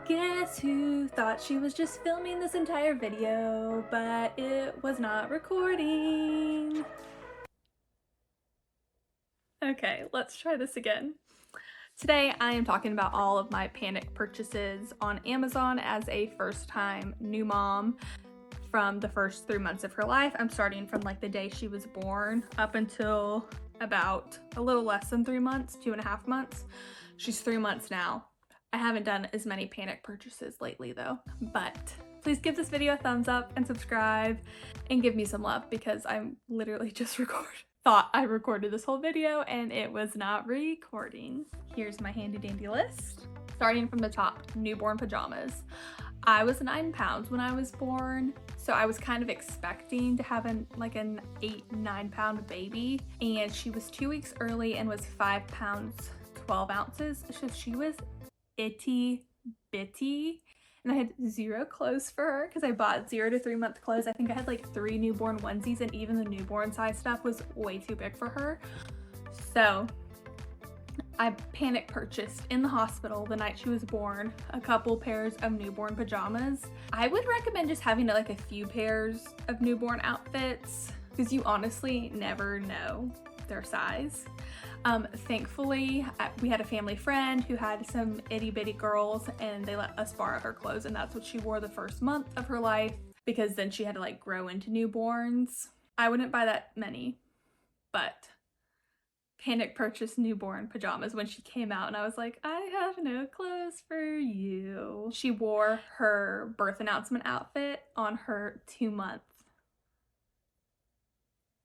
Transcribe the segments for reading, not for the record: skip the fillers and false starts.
Guess who thought she was just filming this entire video, but it was not recording. Okay, let's try this again. Today I am talking about all of my panic purchases on Amazon as a first-time new mom from the first 3 months of her life. I'm starting from like the day she was born up until about a little less than 3 months, 2.5 months. She's 3 months now. I haven't done as many panic purchases lately though, but please give this video a thumbs up and subscribe and give me some love because I'm literally just thought I recorded this whole video and it was not recording. Here's my handy dandy list. Starting from the top, newborn pajamas. I was 9 pounds when I was born, so I was kind of expecting to have an 8-9 pound baby, and she was 2 weeks early and was 5 pounds 12 ounces, so she was itty bitty, and I had 0 clothes for her because I bought 0 to 3 month clothes. I think I had like 3 newborn onesies, and even the newborn size stuff was way too big for her. So I panic purchased in the hospital the night she was born a couple pairs of newborn pajamas. I would recommend just having like a few pairs of newborn outfits because you honestly never know their size. Thankfully, we had a family friend who had some itty bitty girls and they let us borrow her clothes, and that's what she wore the first month of her life because then she had to like grow into newborns. I wouldn't buy that many, but panic purchased newborn pajamas when she came out, and I was like, I have no clothes for you. She wore her birth announcement outfit on her 2-month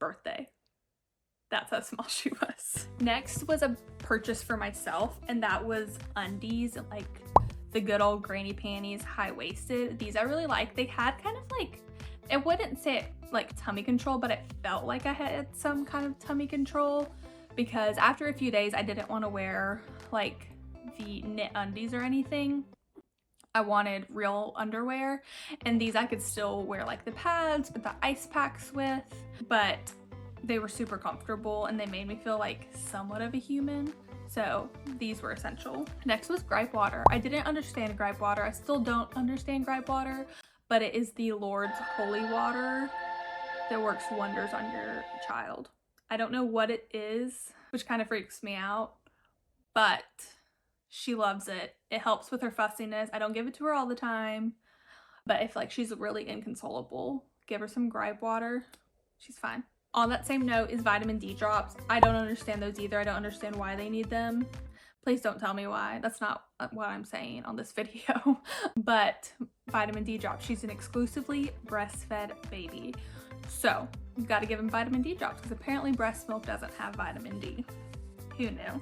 birthday. That's how small she was. Next was a purchase for myself, and that was undies, like the good old granny panties, high-waisted. These I really like. They had kind of like, I wouldn't say like tummy control, but it felt like I had some kind of tummy control because after a few days I didn't want to wear like the knit undies or anything. I wanted real underwear, and these I could still wear like the pads with the ice packs with, but they were super comfortable and they made me feel like somewhat of a human. So these were essential. Next was gripe water. I didn't understand gripe water. I still don't understand gripe water, but it is the Lord's holy water that works wonders on your child. I don't know what it is, which kind of freaks me out, but she loves it. It helps with her fussiness. I don't give it to her all the time, but if like she's really inconsolable, give her some gripe water. She's fine. On that same note is vitamin D drops. I don't understand those either. I don't understand why they need them. Please don't tell me why. That's not what I'm saying on this video. But vitamin D drops. She's an exclusively breastfed baby. So you've got to give him vitamin D drops because apparently breast milk doesn't have vitamin D. Who knew?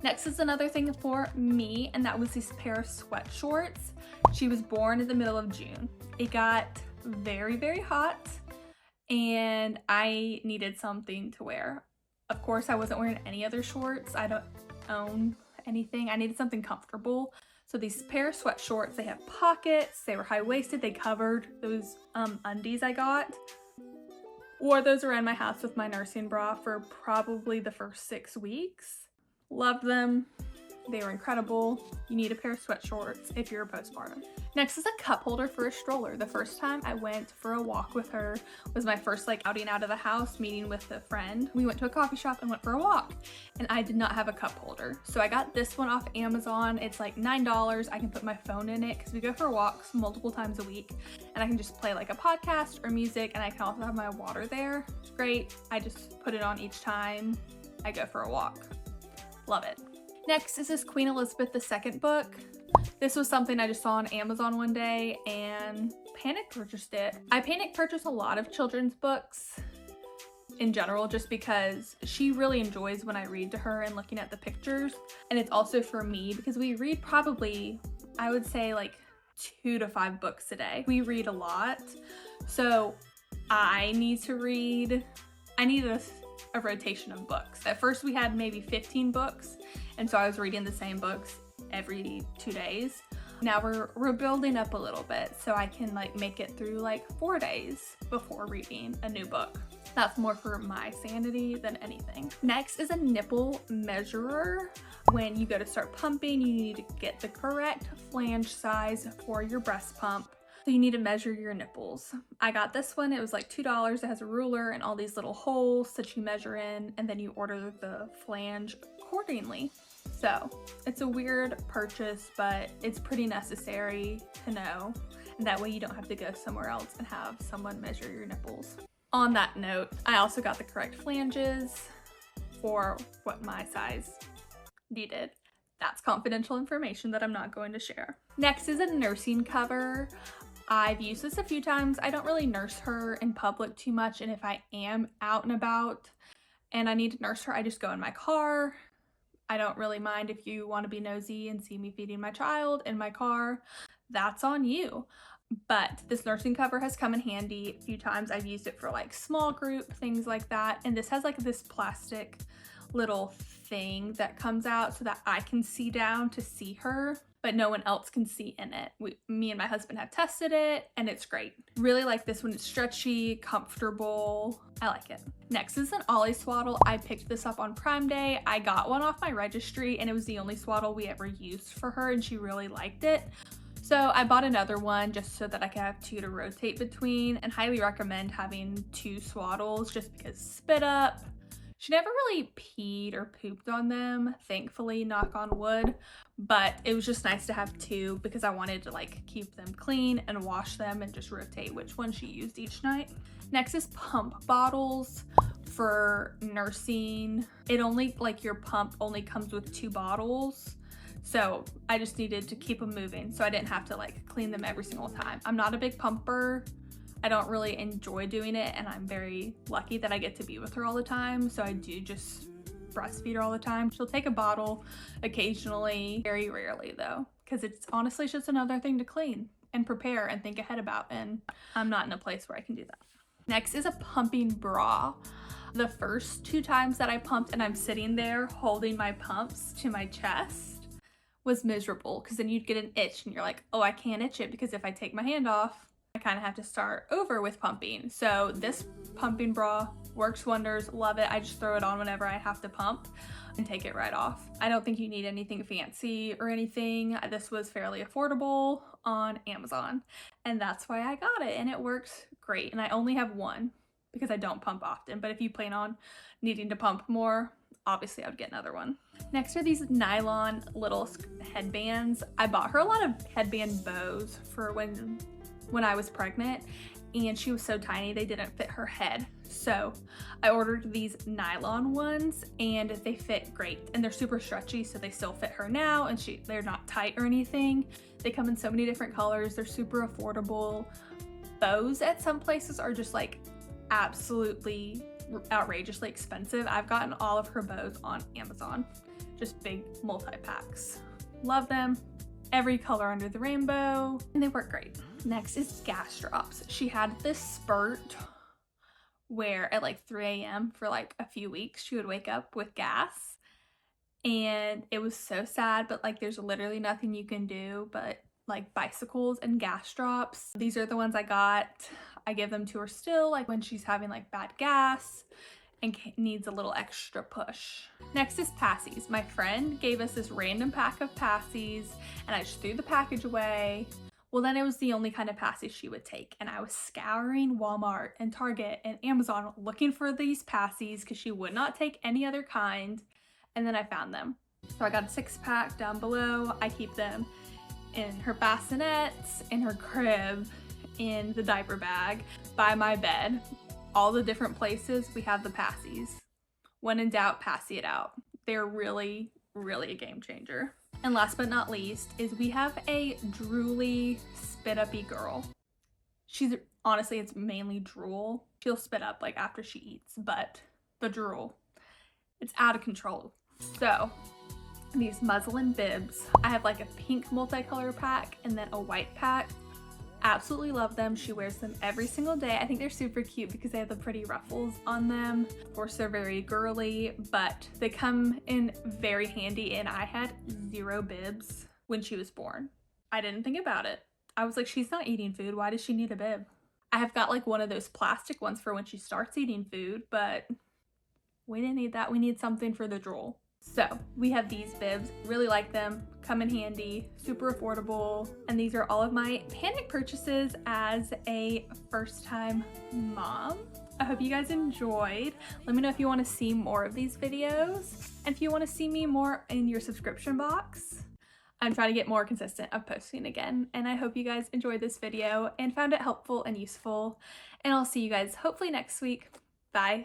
Next is another thing for me, and that was this pair of sweat shorts. She was born in the middle of June. It got very, very hot, and I needed something to wear. Of course, I wasn't wearing any other shorts. I don't own anything. I needed something comfortable. So these pair of sweat shorts, they have pockets, they were high-waisted, they covered those undies I got. Wore those around my house with my nursing bra for probably the first 6 weeks. Loved them. They were incredible. You need a pair of sweat shorts if you're a postpartum. Next is a cup holder for a stroller. The first time I went for a walk with her was my first like outing out of the house, meeting with a friend. We went to a coffee shop and went for a walk, and I did not have a cup holder. So I got this one off Amazon. It's like $9. I can put my phone in it because we go for walks multiple times a week, and I can just play like a podcast or music, and I can also have my water there. It's great. I just put it on each time I go for a walk. Love it. Next is this Queen Elizabeth II book. This was something I just saw on Amazon one day and panic purchased it. I panic purchase a lot of children's books in general just because she really enjoys when I read to her and looking at the pictures. And it's also for me because we read probably, I would say like 2 to 5 books a day. We read a lot. So I need to read, I need a rotation of books. At first we had maybe 15 books, and so I was reading the same books every 2 days. Now we're building up a little bit so I can like make it through like 4 days before reading a new book. That's more for my sanity than anything. Next is a nipple measurer. When you go to start pumping, you need to get the correct flange size for your breast pump. So you need to measure your nipples. I got this one, it was like $2. It has a ruler and all these little holes that you measure in, and then you order the flange accordingly. So it's a weird purchase, but it's pretty necessary to know. And that way you don't have to go somewhere else and have someone measure your nipples. On that note, I also got the correct flanges for what my size needed. That's confidential information that I'm not going to share. Next is a nursing cover. I've used this a few times. I don't really nurse her in public too much, and if I am out and about and I need to nurse her, I just go in my car. I don't really mind if you want to be nosy and see me feeding my child in my car. That's on you. But this nursing cover has come in handy a few times. I've used it for like small group, things like that. And this has like this plastic little thing that comes out so that I can see down to see her, but no one else can see in it. Me and my husband have tested it and it's great. Really like this one. It's stretchy, comfortable. I like it. Next is an Ollie swaddle. I picked this up on Prime Day. I got one off my registry and it was the only swaddle we ever used for her and she really liked it. So I bought another one just so that I could have two to rotate between, and highly recommend having two swaddles just because spit up. She never really peed or pooped on them, thankfully, knock on wood, but it was just nice to have two because I wanted to like keep them clean and wash them and just rotate which one she used each night. Next is pump bottles for nursing. It only, like your pump only comes with 2 bottles. So I just needed to keep them moving so I didn't have to like clean them every single time. I'm not a big pumper. I don't really enjoy doing it, and I'm very lucky that I get to be with her all the time. So I do just breastfeed her all the time. She'll take a bottle occasionally, very rarely though, because it's honestly just another thing to clean and prepare and think ahead about, and I'm not in a place where I can do that. Next is a pumping bra. The first 2 times that I pumped and I'm sitting there holding my pumps to my chest was miserable, because then you'd get an itch and you're like, oh, I can't itch it because if I take my hand off, I kind of have to start over with pumping. So this pumping bra works wonders. Love it. I just throw it on whenever I have to pump and take it right off. I don't think you need anything fancy or anything. This was fairly affordable on Amazon, and that's why I got it, and it works great. And I only have one because I don't pump often, but if you plan on needing to pump more, obviously I would get another one. Next are these nylon little headbands. I bought her a lot of headband bows for when I was pregnant, and she was so tiny they didn't fit her head. So I ordered these nylon ones and they fit great, and they're super stretchy, so they still fit her now, and they're not tight or anything. They come in so many different colors. They're super affordable. Bows at some places are just like absolutely outrageously expensive. I've gotten all of her bows on Amazon, just big multi-packs. Love them. Every color under the rainbow, and they work great. Next is gas drops. She had this spurt where at like 3 a.m. for like a few weeks she would wake up with gas, and it was so sad, but like there's literally nothing you can do but like bicycles and gas drops. These are the ones I got. I give them to her still, like when she's having like bad gas and needs a little extra push. Next is Pacis. My friend gave us this random pack of Pacis and I just threw the package away. Well, then it was the only kind of Pacis she would take, and I was scouring Walmart and Target and Amazon looking for these Pacis because she would not take any other kind, and then I found them. So I got a 6-pack down below. I keep them in her bassinets, in her crib, in the diaper bag, by my bed. All the different places we have the Pacis. When in doubt, Paci it out. They're really, really a game changer. And last but not least is we have a drooly, spit-uppy girl. She's honestly, it's mainly drool. She'll spit up like after she eats, but the drool, it's out of control. So these muslin bibs, I have like a pink multicolor pack and then a white pack. Absolutely love them. She wears them every single day. I think they're super cute because they have the pretty ruffles on them. Of course, they're very girly, but they come in very handy, and I had 0 bibs when she was born. I didn't think about it. I was like, she's not eating food. Why does she need a bib? I have got like one of those plastic ones for when she starts eating food, but we didn't need that. We need something for the drool. So we have these bibs, really like them, come in handy, super affordable, and these are all of my panic purchases as a first-time mom. I hope you guys enjoyed. Let me know if you want to see more of these videos, and if you want to see me more in your subscription box. I'm trying to get more consistent of posting again, and I hope you guys enjoyed this video and found it helpful and useful, and I'll see you guys hopefully next week. Bye.